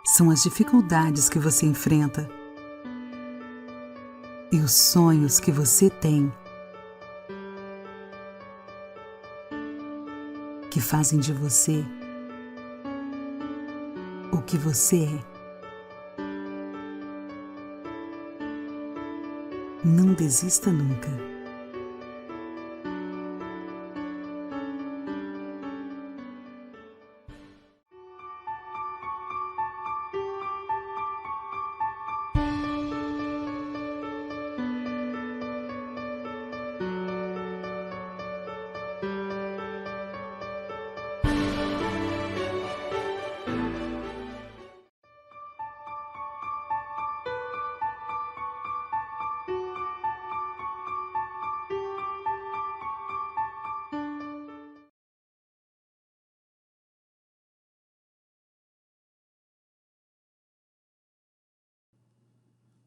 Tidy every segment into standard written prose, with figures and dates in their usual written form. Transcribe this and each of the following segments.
São as dificuldades que você enfrenta e os sonhos que você tem que fazem de você o que você é. Não desista nunca.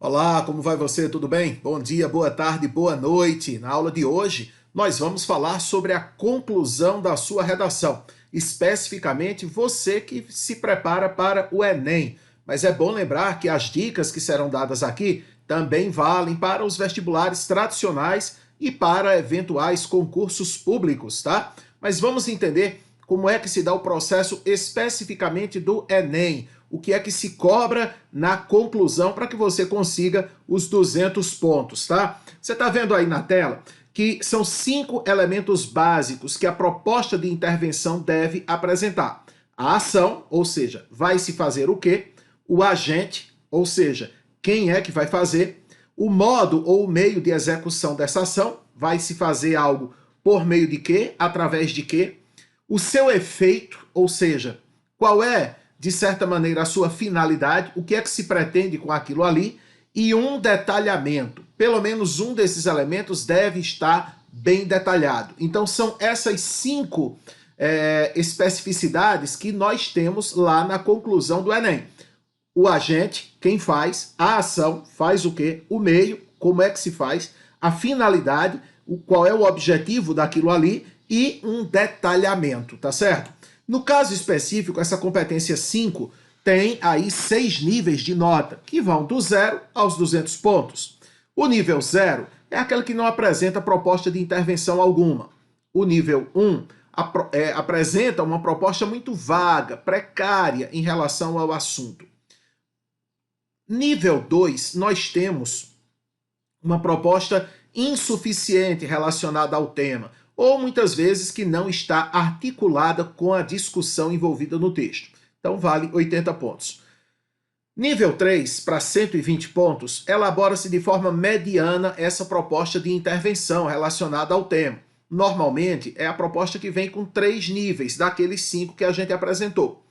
Olá, como vai você? Tudo bem? Bom dia, boa tarde, boa noite. Na aula de hoje, nós vamos falar sobre a conclusão da sua redação, especificamente você que se prepara para o Enem. Mas é bom lembrar que as dicas que serão dadas aqui também valem para os vestibulares tradicionais e para eventuais concursos públicos, tá? Mas vamos entender como é que se dá o processo especificamente do Enem. O que é que se cobra na conclusão para que você consiga os 200 pontos, tá? Você está vendo aí na tela que são 5 elementos básicos que a proposta de intervenção deve apresentar. A ação, ou seja, vai se fazer o quê? O agente, ou seja, quem é que vai fazer? O modo ou o meio de execução dessa ação, vai se fazer algo por meio de quê? Através de quê? O seu efeito, ou seja, qual é, de certa maneira, a sua finalidade, o que é que se pretende com aquilo ali, e um detalhamento. Pelo menos um desses elementos deve estar bem detalhado. Então, são essas 5 especificidades que nós temos lá na conclusão do Enem. O agente, quem faz, a ação, faz o quê? O meio, como é que se faz, a finalidade, qual é o objetivo daquilo ali, e um detalhamento, tá certo? No caso específico, essa competência 5 tem aí 6 níveis de nota, que vão do 0 aos 200 pontos. O nível 0 é aquele que não apresenta proposta de intervenção alguma. O nível 1 apresenta uma proposta muito vaga, precária em relação ao assunto. Nível 2, nós temos uma proposta insuficiente relacionada ao tema, ou muitas vezes que não está articulada com a discussão envolvida no texto. Então vale 80 pontos. Nível 3, para 120 pontos, elabora-se de forma mediana essa proposta de intervenção relacionada ao tema. Normalmente é a proposta que vem com 3 níveis, daqueles 5 que a gente apresentou.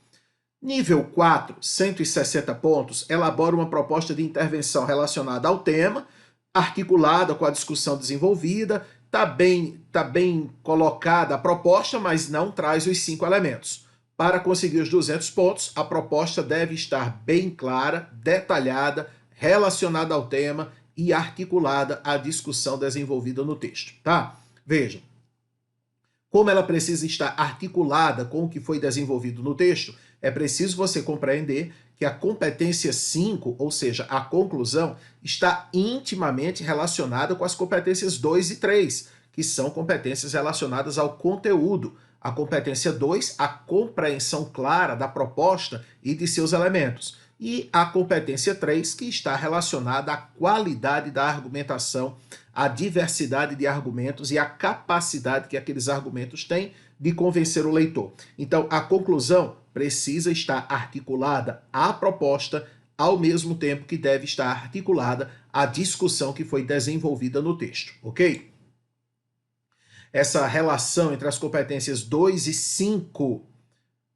Nível 4, 160 pontos, elabora uma proposta de intervenção relacionada ao tema, articulada com a discussão desenvolvida, está bem colocada a proposta, mas não traz os 5 elementos. Para conseguir os 200 pontos, a proposta deve estar bem clara, detalhada, relacionada ao tema e articulada à discussão desenvolvida no texto, tá? Vejam, como ela precisa estar articulada com o que foi desenvolvido no texto, é preciso você compreender que a competência 5, ou seja, a conclusão, está intimamente relacionada com as competências 2 e 3, que são competências relacionadas ao conteúdo. A competência 2, a compreensão clara da proposta e de seus elementos. E a competência 3, que está relacionada à qualidade da argumentação, à diversidade de argumentos e à capacidade que aqueles argumentos têm de convencer o leitor. Então, a conclusão precisa estar articulada à proposta, ao mesmo tempo que deve estar articulada à discussão que foi desenvolvida no texto, ok? Essa relação entre as competências 2 e 5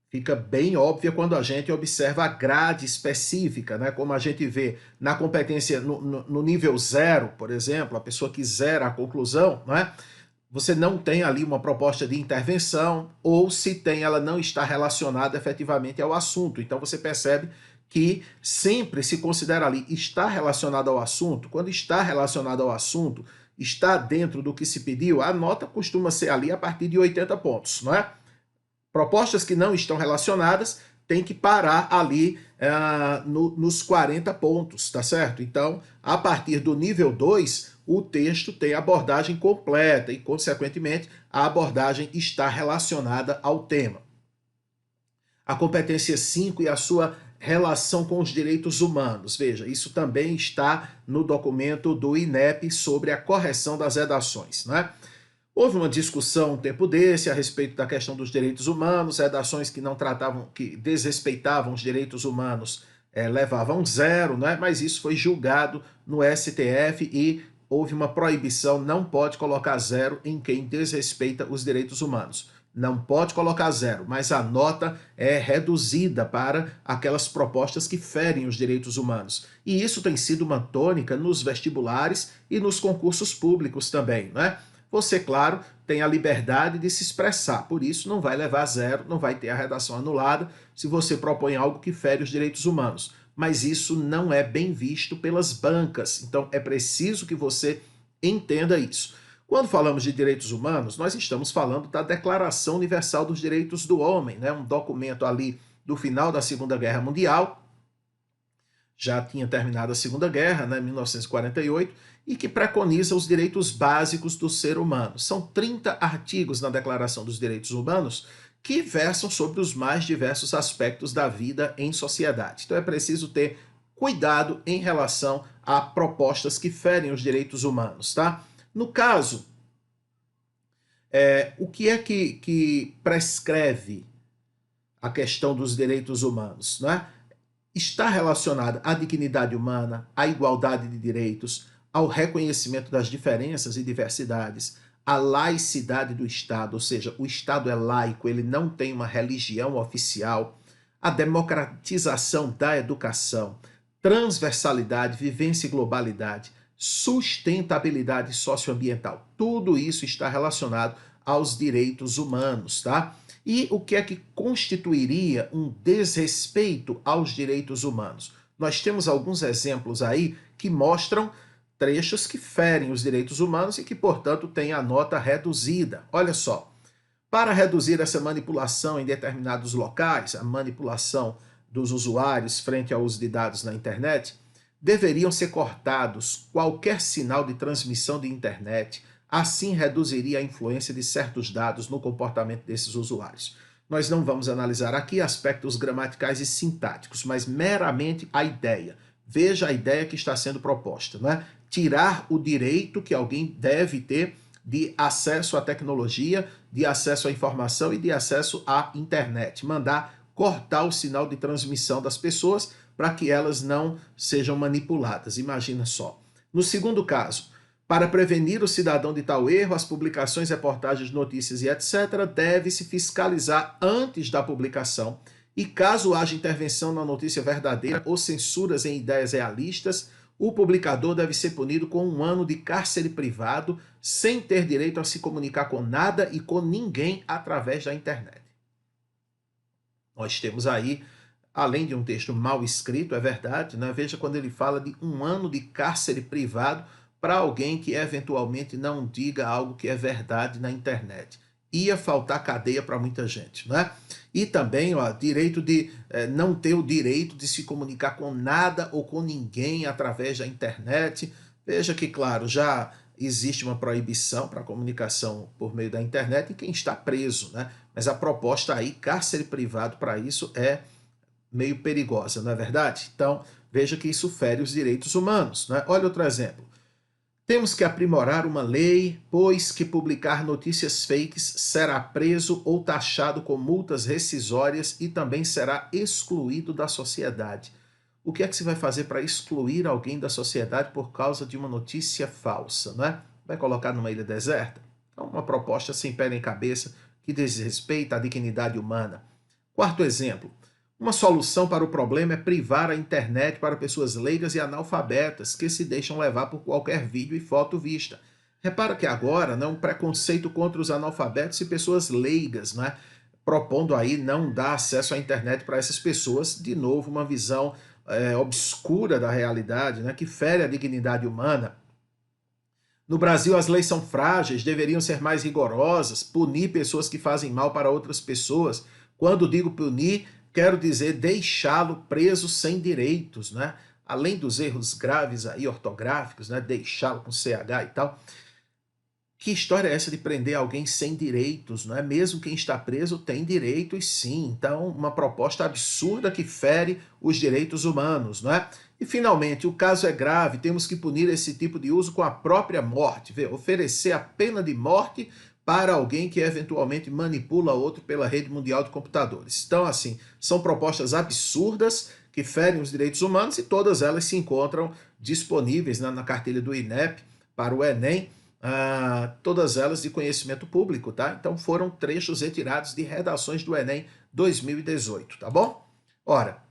fica bem óbvia quando a gente observa a grade específica, né? Como a gente vê na competência no nível 0, por exemplo, a pessoa que zera a conclusão, né? Você não tem ali uma proposta de intervenção, ou se tem, ela não está relacionada efetivamente ao assunto. Então você percebe que sempre se considera ali, está relacionado ao assunto. Quando está relacionado ao assunto, está dentro do que se pediu, a nota costuma ser ali a partir de 80 pontos, não é? Propostas que não estão relacionadas tem que parar ali nos 40 pontos, tá certo? Então, a partir do nível 2, o texto tem abordagem completa e, consequentemente, a abordagem está relacionada ao tema. A competência 5 e a sua relação com os direitos humanos. Veja, isso também está no documento do INEP sobre a correção das redações, né? Houve uma discussão um tempo desse a respeito da questão dos direitos humanos, redações que não tratavam, que desrespeitavam os direitos humanos levavam 0, né? Mas isso foi julgado no STF e houve uma proibição, não pode colocar 0 em quem desrespeita os direitos humanos. Não pode colocar 0, mas a nota é reduzida para aquelas propostas que ferem os direitos humanos. E isso tem sido uma tônica nos vestibulares e nos concursos públicos também, né? Você, claro, tem a liberdade de se expressar, por isso não vai levar 0, não vai ter a redação anulada se você propõe algo que fere os direitos humanos. Mas isso não é bem visto pelas bancas, então é preciso que você entenda isso. Quando falamos de direitos humanos, nós estamos falando da Declaração Universal dos Direitos do Homem, né? Um documento ali do final da Segunda Guerra Mundial, já tinha terminado a Segunda Guerra, né, em 1948, e que preconiza os direitos básicos do ser humano. São 30 artigos na Declaração dos Direitos Humanos que versam sobre os mais diversos aspectos da vida em sociedade. Então é preciso ter cuidado em relação a propostas que ferem os direitos humanos, tá? No caso, o que é que prescreve a questão dos direitos humanos, né? Está relacionada à dignidade humana, à igualdade de direitos, ao reconhecimento das diferenças e diversidades, à laicidade do Estado, ou seja, o Estado é laico, ele não tem uma religião oficial, à democratização da educação, transversalidade, vivência e globalidade, sustentabilidade socioambiental. Tudo isso está relacionado aos direitos humanos, tá? E o que é que constituiria um desrespeito aos direitos humanos? Nós temos alguns exemplos aí que mostram trechos que ferem os direitos humanos e que, portanto, têm a nota reduzida. Olha só, para reduzir essa manipulação em determinados locais, a manipulação dos usuários frente ao uso de dados na internet, deveriam ser cortados qualquer sinal de transmissão de internet. Assim reduziria a influência de certos dados no comportamento desses usuários. Nós não vamos analisar aqui aspectos gramaticais e sintáticos, mas meramente a ideia. Veja a ideia que está sendo proposta, né? Tirar o direito que alguém deve ter de acesso à tecnologia, de acesso à informação e de acesso à internet. Mandar cortar o sinal de transmissão das pessoas para que elas não sejam manipuladas. Imagina só. No segundo caso, para prevenir o cidadão de tal erro, as publicações, reportagens, notícias e etc. deve-se fiscalizar antes da publicação e, caso haja intervenção na notícia verdadeira ou censuras em ideias realistas, o publicador deve ser punido com 1 ano de cárcere privado, sem ter direito a se comunicar com nada e com ninguém através da internet. Nós temos aí, além de um texto mal escrito, é verdade, né? Veja quando ele fala de 1 ano de cárcere privado para alguém que eventualmente não diga algo que é verdade na internet. Ia faltar cadeia para muita gente, né? E também, direito de não ter o direito de se comunicar com nada ou com ninguém através da internet. Veja que, claro, já existe uma proibição para a comunicação por meio da internet em quem está preso, né? Mas a proposta aí, cárcere privado para isso, é meio perigosa, não é verdade? Então, veja que isso fere os direitos humanos, né? Olha outro exemplo. Temos que aprimorar uma lei, pois que publicar notícias fakes será preso ou taxado com multas rescisórias e também será excluído da sociedade. O que é que se vai fazer para excluir alguém da sociedade por causa de uma notícia falsa, né? Vai colocar numa ilha deserta? Então, uma proposta sem pé nem cabeça que desrespeita a dignidade humana. Quarto exemplo. Uma solução para o problema é privar a internet para pessoas leigas e analfabetas que se deixam levar por qualquer vídeo e foto vista. Repara que agora, né, um preconceito contra os analfabetos e pessoas leigas, né, propondo aí não dar acesso à internet para essas pessoas, de novo uma visão obscura da realidade, né, que fere a dignidade humana. No Brasil, as leis são frágeis, deveriam ser mais rigorosas, punir pessoas que fazem mal para outras pessoas. Quando digo punir, quero dizer deixá-lo preso sem direitos, né? Além dos erros graves aí ortográficos, né? Deixá-lo com CH e tal. Que história é essa de prender alguém sem direitos, não é? Mesmo quem está preso tem direitos sim. Então, uma proposta absurda que fere os direitos humanos, não é? E, finalmente, o caso é grave, temos que punir esse tipo de uso com a própria morte. Vê, oferecer a pena de morte para alguém que eventualmente manipula outro pela rede mundial de computadores. Então, assim, são propostas absurdas que ferem os direitos humanos e todas elas se encontram disponíveis, né, na cartilha do INEP para o Enem. Todas elas de conhecimento público, tá? Então foram trechos retirados de redações do Enem 2018, tá bom? Ora,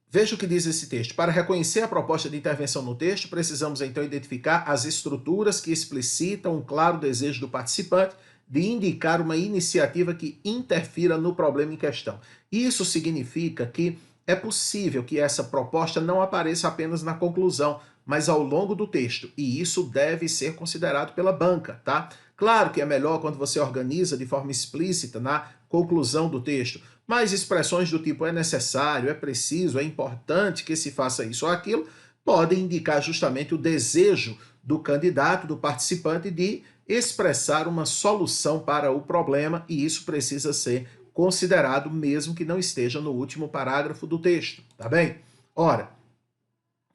veja o que diz esse texto. Para reconhecer a proposta de intervenção no texto, precisamos então identificar as estruturas que explicitam um claro desejo do participante de indicar uma iniciativa que interfira no problema em questão. Isso significa que é possível que essa proposta não apareça apenas na conclusão, mas ao longo do texto, e isso deve ser considerado pela banca, tá? Claro que é melhor quando você organiza de forma explícita na conclusão do texto, mas expressões do tipo é necessário, é preciso, é importante que se faça isso ou aquilo, podem indicar justamente o desejo do candidato, do participante, de expressar uma solução para o problema, e isso precisa ser considerado mesmo que não esteja no último parágrafo do texto, tá bem? Ora,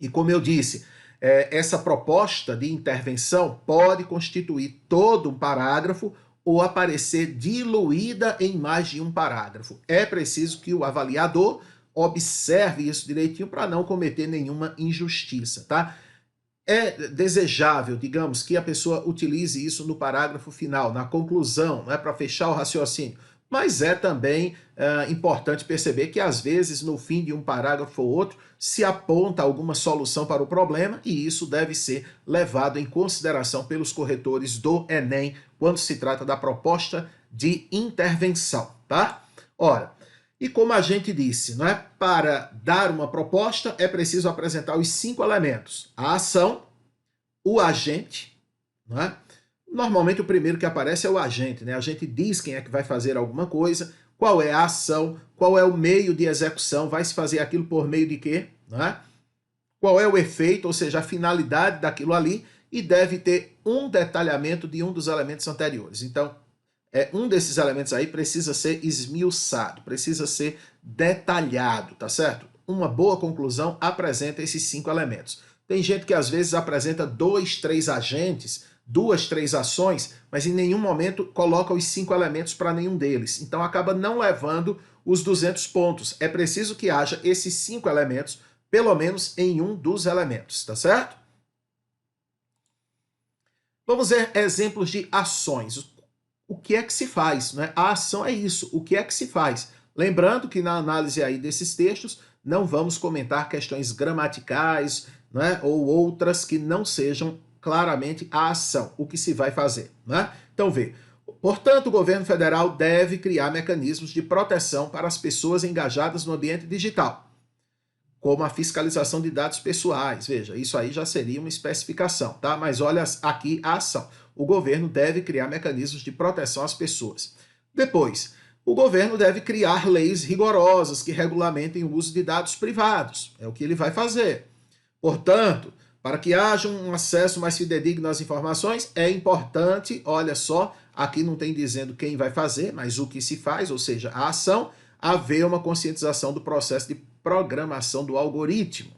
e como eu disse, essa proposta de intervenção pode constituir todo um parágrafo ou aparecer diluída em mais de um parágrafo. É preciso que o avaliador observe isso direitinho para não cometer nenhuma injustiça, tá? É desejável, digamos, que a pessoa utilize isso no parágrafo final, na conclusão, né, para fechar o raciocínio. Mas é também importante perceber que, às vezes, no fim de um parágrafo ou outro, se aponta alguma solução para o problema e isso deve ser levado em consideração pelos corretores do Enem quando se trata da proposta de intervenção, tá? Ora, e como a gente disse, não é? Para dar uma proposta é preciso apresentar os 5 elementos: a ação, o agente, não é? Normalmente o primeiro que aparece é o agente, né? A gente diz quem é que vai fazer alguma coisa, qual é a ação, qual é o meio de execução, vai se fazer aquilo por meio de quê, não é? Qual é o efeito, ou seja, a finalidade daquilo ali, e deve ter um detalhamento de um dos elementos anteriores. Então, um desses elementos aí precisa ser esmiuçado, precisa ser detalhado, tá certo? Uma boa conclusão apresenta esses 5 elementos. Tem gente que às vezes apresenta 2, 3 agentes, 2, 3 ações, mas em nenhum momento coloca os 5 elementos para nenhum deles. Então acaba não levando os 200 pontos. É preciso que haja esses 5 elementos, pelo menos em um dos elementos, tá certo? Vamos ver exemplos de ações. O que é que se faz, né? A ação é isso, o que é que se faz? Lembrando que na análise aí desses textos não vamos comentar questões gramaticais, né, ou outras que não sejam claramente a ação, o que se vai fazer, né? Então vê, portanto, o governo federal deve criar mecanismos de proteção para as pessoas engajadas no ambiente digital, como a fiscalização de dados pessoais. Veja, isso aí já seria uma especificação, tá? Mas olha aqui a ação. O governo deve criar mecanismos de proteção às pessoas. Depois, o governo deve criar leis rigorosas que regulamentem o uso de dados privados. É o que ele vai fazer. Portanto, para que haja um acesso mais fidedigno às informações, é importante, olha só, aqui não tem dizendo quem vai fazer, mas o que se faz, ou seja, a ação, haver uma conscientização do processo de programação do algoritmo.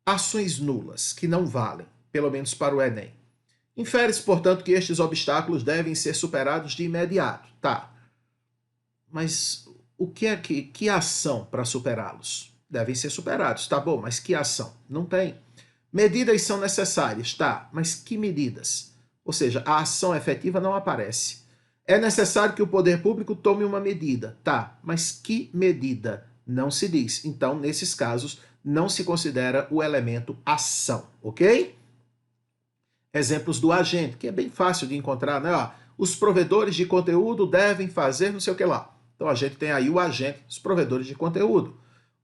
Ações nulas, que não valem, pelo menos para o Enem. Infere-se, portanto, que estes obstáculos devem ser superados de imediato. Tá, mas o que é que ação para superá-los? Devem ser superados, tá bom, mas que ação? Não tem. Medidas são necessárias, tá, mas que medidas? Ou seja, a ação efetiva não aparece. É necessário que o poder público tome uma medida, tá, mas que medida? Não se diz. Então, nesses casos, não se considera o elemento ação, ok? Exemplos do agente, que é bem fácil de encontrar, né? Ó, os provedores de conteúdo devem fazer não sei o que lá. Então, a gente tem aí o agente, os provedores de conteúdo.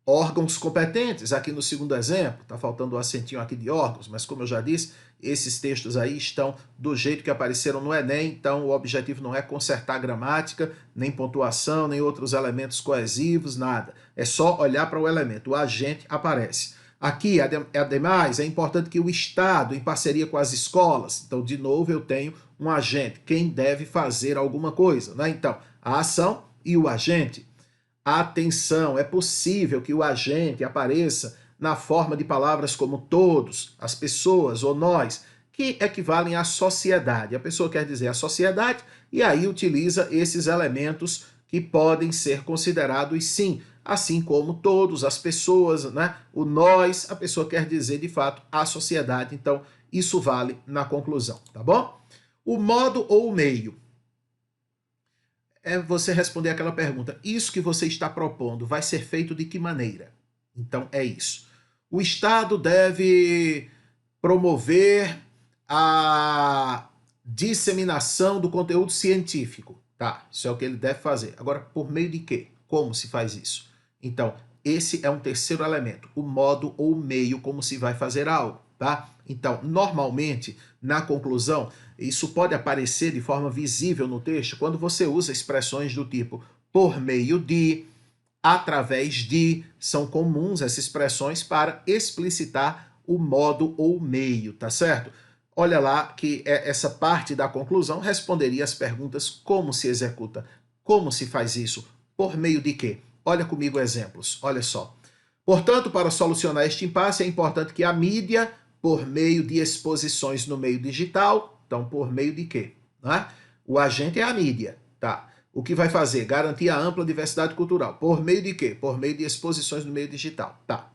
órgãos competentes, aqui no segundo exemplo, está faltando o acentinho aqui de órgãos, mas como eu já disse, esses textos aí estão do jeito que apareceram no Enem, então o objetivo não é consertar a gramática, nem pontuação, nem outros elementos coesivos, nada. É só olhar para o elemento, o agente aparece. Aqui, ademais, é importante que o Estado, em parceria com as escolas, então, de novo, eu tenho um agente, quem deve fazer alguma coisa, né? Então, a ação e o agente. Atenção, é possível que o agente apareça na forma de palavras como todos, as pessoas ou nós, que equivalem à sociedade. A pessoa quer dizer a sociedade e aí utiliza esses elementos que podem ser considerados sim, assim como todos, as pessoas, né? O nós, a pessoa quer dizer de fato a sociedade. Então, isso vale na conclusão, tá bom? O modo ou o meio é você responder aquela pergunta: isso que você está propondo vai ser feito de que maneira? Então, é isso. O Estado deve promover a disseminação do conteúdo científico. Tá, isso é o que ele deve fazer. Agora, por meio de quê? Como se faz isso? Então, esse é um terceiro elemento, o modo ou meio como se vai fazer algo, tá? Então, normalmente, na conclusão, isso pode aparecer de forma visível no texto quando você usa expressões do tipo por meio de, através de, são comuns essas expressões para explicitar o modo ou meio, tá certo? Olha lá que essa parte da conclusão responderia as perguntas: como se executa, como se faz isso, por meio de quê? Olha comigo exemplos, olha só. Portanto, para solucionar este impasse, é importante que a mídia, por meio de exposições no meio digital, então por meio de quê? Né? O agente é a mídia, tá? O que vai fazer? Garantir a ampla diversidade cultural. Por meio de quê? Por meio de exposições no meio digital, tá?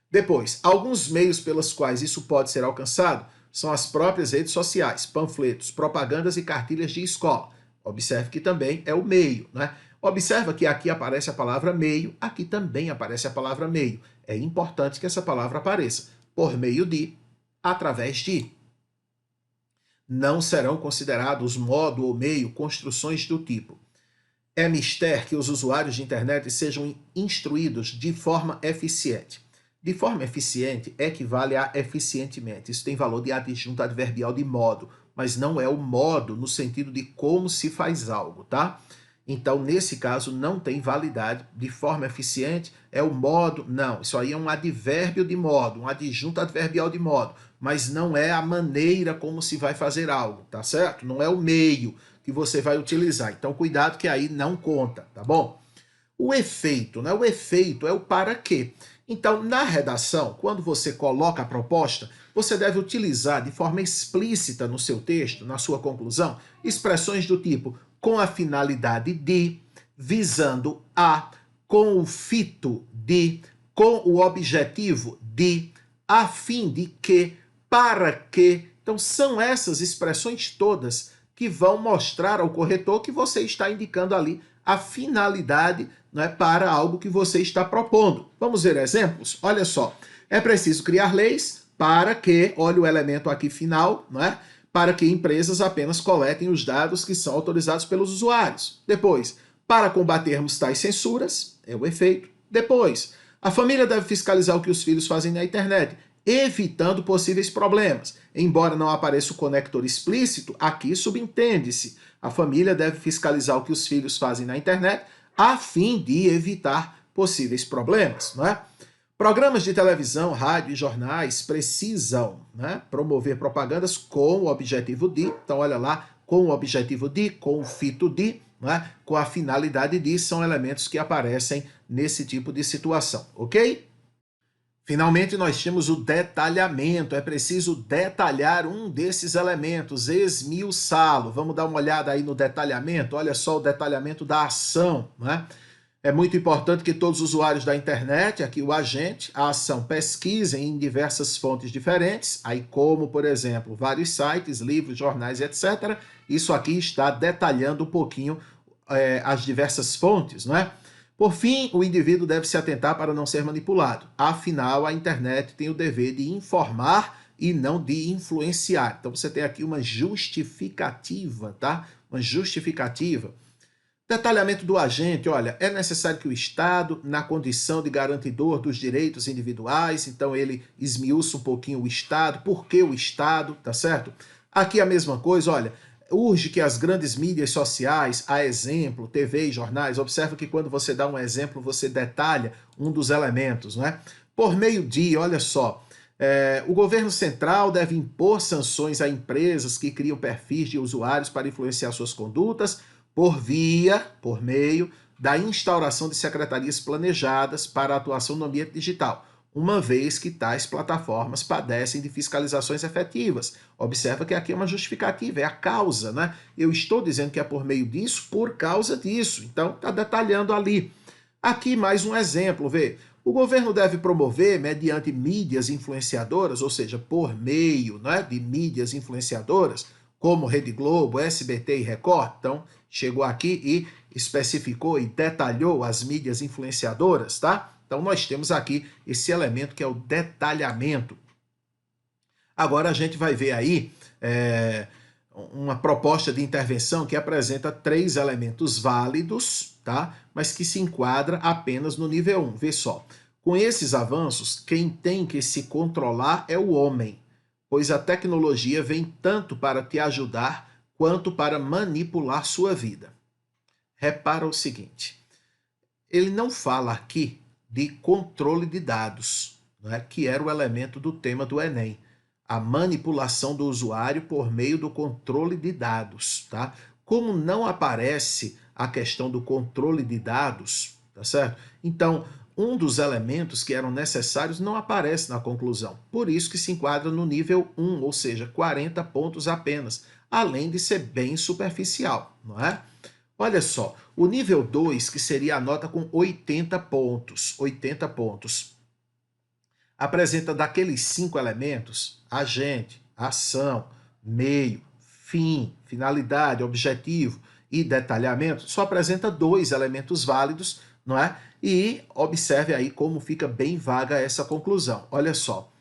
Depois, alguns meios pelos quais isso pode ser alcançado são as próprias redes sociais, panfletos, propagandas e cartilhas de escola. Observe que também é o meio, né? Observa que aqui aparece a palavra meio, aqui também aparece a palavra meio. É importante que essa palavra apareça. Por meio de, através de. Não serão considerados modo ou meio construções do tipo: é mister que os usuários de internet sejam instruídos de forma eficiente. De forma eficiente equivale a eficientemente. Isso tem valor de adjunto adverbial de modo, mas não é o modo no sentido de como se faz algo, tá? Então, nesse caso, não tem validade. De forma eficiente é o modo. Não, isso aí é um advérbio de modo, um adjunto adverbial de modo, mas não é a maneira como se vai fazer algo, tá certo? Não é o meio que você vai utilizar. Então, cuidado que aí não conta, tá bom? O efeito, né? O efeito é o para quê. Então, na redação, quando você coloca a proposta, você deve utilizar de forma explícita no seu texto, na sua conclusão, expressões do tipo com a finalidade de, visando a, com o fito de, com o objetivo de, a fim de que, para que. Então, são essas expressões todas que vão mostrar ao corretor que você está indicando ali a finalidade, né, para algo que você está propondo. Vamos ver exemplos? Olha só, é preciso criar leis para que, olha o elemento aqui final, né, para que empresas apenas coletem os dados que são autorizados pelos usuários. Depois, para combatermos tais censuras, é o efeito. Depois, a família deve fiscalizar o que os filhos fazem na internet, evitando possíveis problemas. Embora não apareça o conector explícito, aqui subentende-se: a família deve fiscalizar o que os filhos fazem na internet a fim de evitar possíveis problemas, não é? Programas de televisão, rádio e jornais precisam, né, promover propagandas com o objetivo de, então olha lá, com o objetivo de, com o fito de, né, com a finalidade de, são elementos que aparecem nesse tipo de situação, ok? Finalmente, nós temos o detalhamento. É preciso detalhar um desses elementos, esmiuçá-lo. Vamos dar uma olhada aí no detalhamento. Olha só o detalhamento da ação, né? É muito importante que todos os usuários da internet, aqui o agente, a ação, pesquisem em diversas fontes diferentes, aí como, por exemplo, vários sites, livros, jornais, etc. Isso aqui está detalhando um pouquinho as diversas fontes, não é? Por fim, o indivíduo deve se atentar para não ser manipulado. Afinal, a internet tem o dever de informar e não de influenciar. Então, você tem aqui uma justificativa, tá? Uma justificativa. Detalhamento do agente, olha, é necessário que o Estado, na condição de garantidor dos direitos individuais, então ele esmiuça um pouquinho o Estado, por que o Estado, tá certo? Aqui a mesma coisa, olha, urge que as grandes mídias sociais, a exemplo, TV e jornais, observa que quando você dá um exemplo, você detalha um dos elementos, né? Por meio de, olha só, o governo central deve impor sanções a empresas que criam perfis de usuários para influenciar suas condutas, por meio da instauração de secretarias planejadas para a atuação no ambiente digital, uma vez que tais plataformas padecem de fiscalizações efetivas. Observa que aqui é uma justificativa, é a causa, né? Eu estou dizendo que é por meio disso, por causa disso. Então, está detalhando ali. Aqui mais um exemplo, vê. O governo deve promover, mediante mídias influenciadoras, ou seja, por meio, né, de mídias influenciadoras, como Rede Globo, SBT e Record. Então, chegou aqui e especificou e detalhou as mídias influenciadoras, tá? Então, nós temos aqui esse elemento que é o detalhamento. Agora a gente vai ver aí uma proposta de intervenção que apresenta 3 elementos válidos, tá? Mas que se enquadra apenas no nível 1. Vê só. Com esses avanços, quem tem que se controlar é o homem, pois a tecnologia vem tanto para te ajudar quanto para manipular sua vida. Repara o seguinte, ele não fala aqui de controle de dados, né, que era o elemento do tema do Enem, a manipulação do usuário por meio do controle de dados, tá? Como não aparece a questão do controle de dados, tá certo? Então, um dos elementos que eram necessários não aparece na conclusão. Por isso que se enquadra no nível 1, ou seja, 40 pontos apenas, além de ser bem superficial, não é? Olha só, o nível 2, que seria a nota com 80 pontos, apresenta daqueles 5 elementos, agente, ação, meio, fim, finalidade, objetivo e detalhamento, só apresenta 2 elementos válidos, não é? E observe aí como fica bem vaga essa conclusão. Olha só.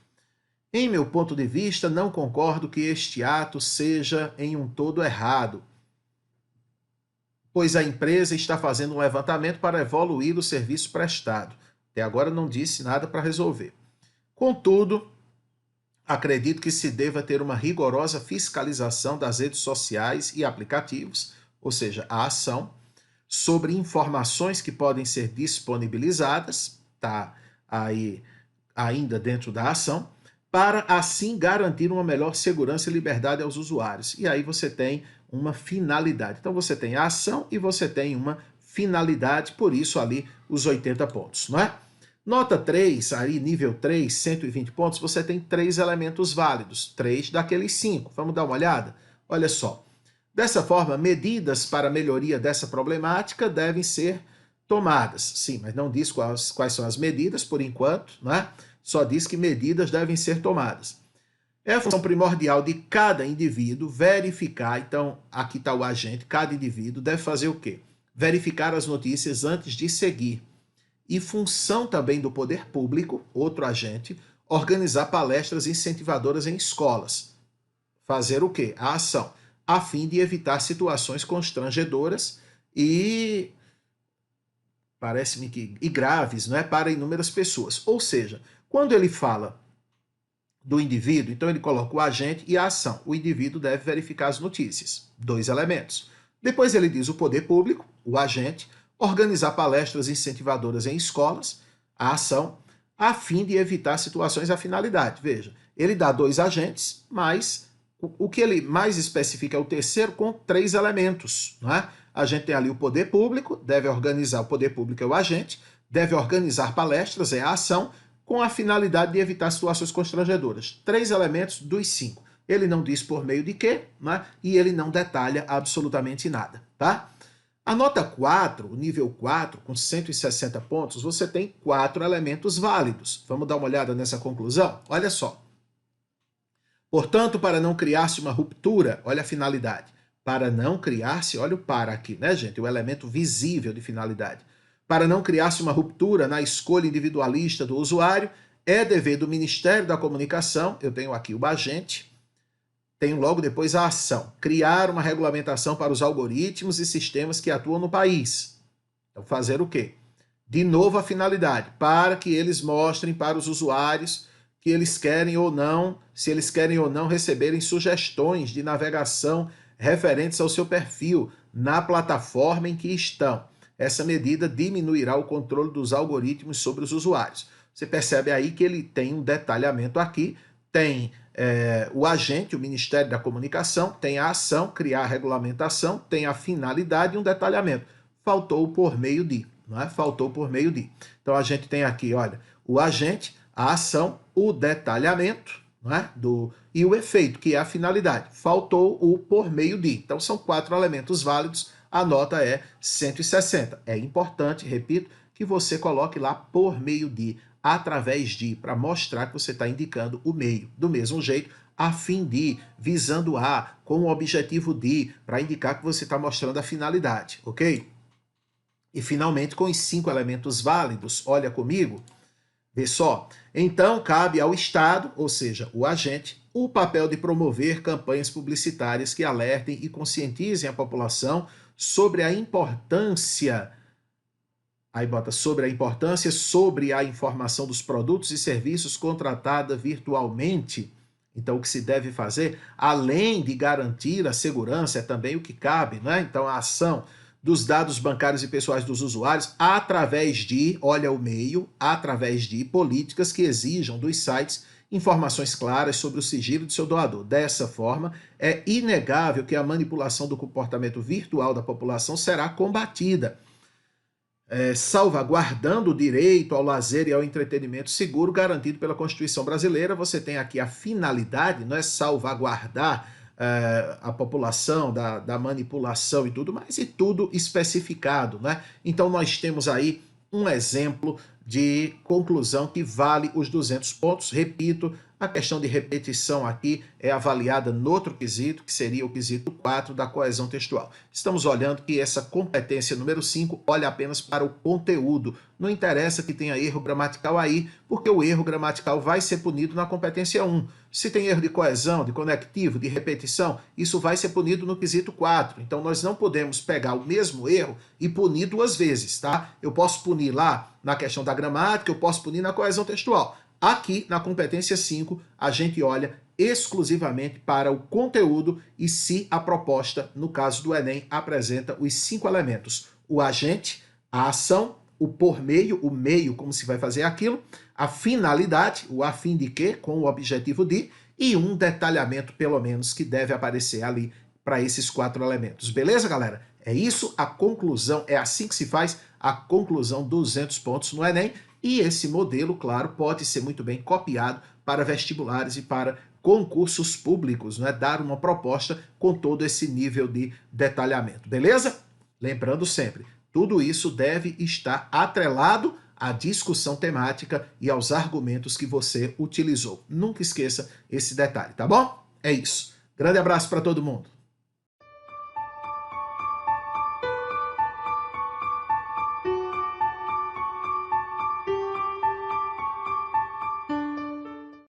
Em meu ponto de vista, não concordo que este ato seja em um todo errado, pois a empresa está fazendo um levantamento para evoluir o serviço prestado. Até agora não disse nada para resolver. Contudo, acredito que se deva ter uma rigorosa fiscalização das redes sociais e aplicativos, ou seja, a ação, sobre informações que podem ser disponibilizadas, tá aí ainda dentro da ação, para assim garantir uma melhor segurança e liberdade aos usuários. E aí você tem uma finalidade. Então você tem a ação e você tem uma finalidade, por isso ali os 80 pontos, não é? Nota 3, aí nível 3, 120 pontos, você tem 3 elementos válidos, 3 daqueles 5. Vamos dar uma olhada? Olha só. Dessa forma, medidas para a melhoria dessa problemática devem ser tomadas. Sim, mas não diz quais são as medidas, por enquanto, né? Só diz que medidas devem ser tomadas. É a função primordial de cada indivíduo verificar, então aqui está o agente, cada indivíduo deve fazer o quê? Verificar as notícias antes de seguir. E função também do poder público, outro agente, organizar palestras incentivadoras em escolas. Fazer o quê? A ação, a fim de evitar situações constrangedoras e parece-me que e graves, não é, para inúmeras pessoas. Ou seja, quando ele fala do indivíduo, então ele coloca o agente e a ação. O indivíduo deve verificar as notícias, 2 elementos. Depois ele diz o poder público, o agente, organizar palestras incentivadoras em escolas, a ação, a fim de evitar situações à finalidade. Veja, ele dá 2 agentes, mas o que ele mais especifica é o terceiro com 3 elementos, não é? A gente tem ali o poder público, deve organizar, o poder público é o agente, deve organizar palestras, é a ação, com a finalidade de evitar situações constrangedoras. 3 elementos dos 5. Ele não diz por meio de quê, né? E ele não detalha absolutamente nada, tá? A nota 4, o nível 4, com 160 pontos, você tem 4 elementos válidos. Vamos dar uma olhada nessa conclusão? Olha só. Portanto, para não criar-se uma ruptura, olha a finalidade. Para não criar-se, olha o para aqui, né, gente? O elemento visível de finalidade. Para não criar-se uma ruptura na escolha individualista do usuário, é dever do Ministério da Comunicação, eu tenho aqui o agente, Tem logo depois a ação. Criar uma regulamentação para os algoritmos e sistemas que atuam no país. Então, fazer o quê? De novo a finalidade, para que eles mostrem para os usuários que eles querem ou não, se eles querem ou não receberem sugestões de navegação referentes ao seu perfil na plataforma em que estão. Essa medida diminuirá o controle dos algoritmos sobre os usuários. Você percebe aí que ele tem um detalhamento aqui, tem o agente, o Ministério da Comunicação, tem a ação, criar a regulamentação, tem a finalidade e um detalhamento. Faltou por meio de, não é? Faltou por meio de. Então a gente tem aqui, olha, o agente, a ação, o detalhamento, não é? E o efeito, que é a finalidade. Faltou o por meio de. Então são 4 elementos válidos, a nota é 160. É importante, repito, que você coloque lá por meio de, através de, para mostrar que você está indicando o meio. Do mesmo jeito, a fim de, visando a, com o objetivo de, para indicar que você está mostrando a finalidade, ok? E finalmente, com os 5 elementos válidos, olha comigo, vê só. Então, cabe ao Estado, ou seja, o agente, o papel de promover campanhas publicitárias que alertem e conscientizem a população sobre a importância, aí bota sobre a informação dos produtos e serviços contratada virtualmente. Então, o que se deve fazer, além de garantir a segurança, é também o que cabe, né? Então, a ação dos dados bancários e pessoais dos usuários através de, olha o meio, através de políticas que exijam dos sites informações claras sobre o sigilo do seu doador. Dessa forma, é inegável que a manipulação do comportamento virtual da população será combatida, salvaguardando o direito ao lazer e ao entretenimento seguro garantido pela Constituição brasileira. Você tem aqui a finalidade, não é salvaguardar a população da manipulação e tudo mais, e tudo especificado, né? Então nós temos aí um exemplo de conclusão que vale os 200 pontos. Repito, a questão de repetição aqui é avaliada no outro quesito, que seria o quesito 4 da coesão textual. Estamos olhando que essa competência número 5 olha apenas para o conteúdo. Não interessa que tenha erro gramatical aí, porque o erro gramatical vai ser punido na competência 1. Se tem erro de coesão, de conectivo, de repetição, isso vai ser punido no quesito 4. Então nós não podemos pegar o mesmo erro e punir 2 vezes, tá? Eu posso punir lá na questão da gramática, eu posso punir na coesão textual. Aqui, na competência 5, a gente olha exclusivamente para o conteúdo e se a proposta, no caso do Enem, apresenta os 5 elementos. O agente, a ação, o por meio, o meio, como se vai fazer aquilo, a finalidade, o a fim de quê, com o objetivo de, e um detalhamento, pelo menos, que deve aparecer ali para esses 4 elementos. Beleza, galera? É isso, a conclusão, é assim que se faz a conclusão 200 pontos no Enem. E esse modelo, claro, pode ser muito bem copiado para vestibulares e para concursos públicos, né? Dar uma proposta com todo esse nível de detalhamento, beleza? Lembrando sempre, tudo isso deve estar atrelado à discussão temática e aos argumentos que você utilizou. Nunca esqueça esse detalhe, tá bom? É isso. Grande abraço para todo mundo.